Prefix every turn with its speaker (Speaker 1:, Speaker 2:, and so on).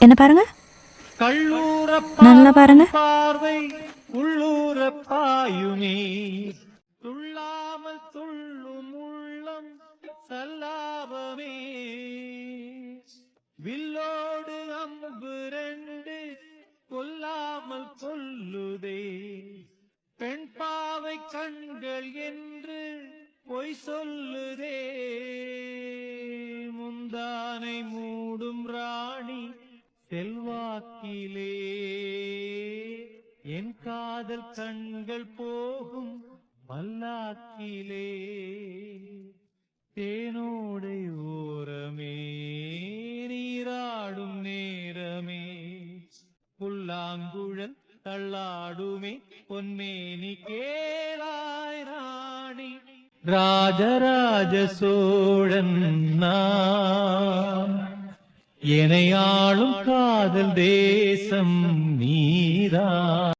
Speaker 1: என்ன பாருங்க, நல்லா பாருங்க.
Speaker 2: பார்வை உள்ளூர பாயுமே, துள்ளாமல் துள்ளும் உள்ளம் சல்லாபமே, வில்லோடு அம்பு ரெண்டு கொல்லாமல் கொல்லுதே, பெண் பாவை கண்கள் என்று பொய் சொல்லுதே, முந்தானை மூடும் ராணி செல்வாக்கிலே, என் காதல் கண்கள் போகும் பல்லாக்கிலே, தேனோடை ஓரமே நீராடும் நேரமே, புல்லாங்குழல் தள்ளாடுமே பொன்மேனி கேளாய் ராணி, ராஜராஜ சோழன் நான், எனையாளும் காதல் தேசம் நீதான்.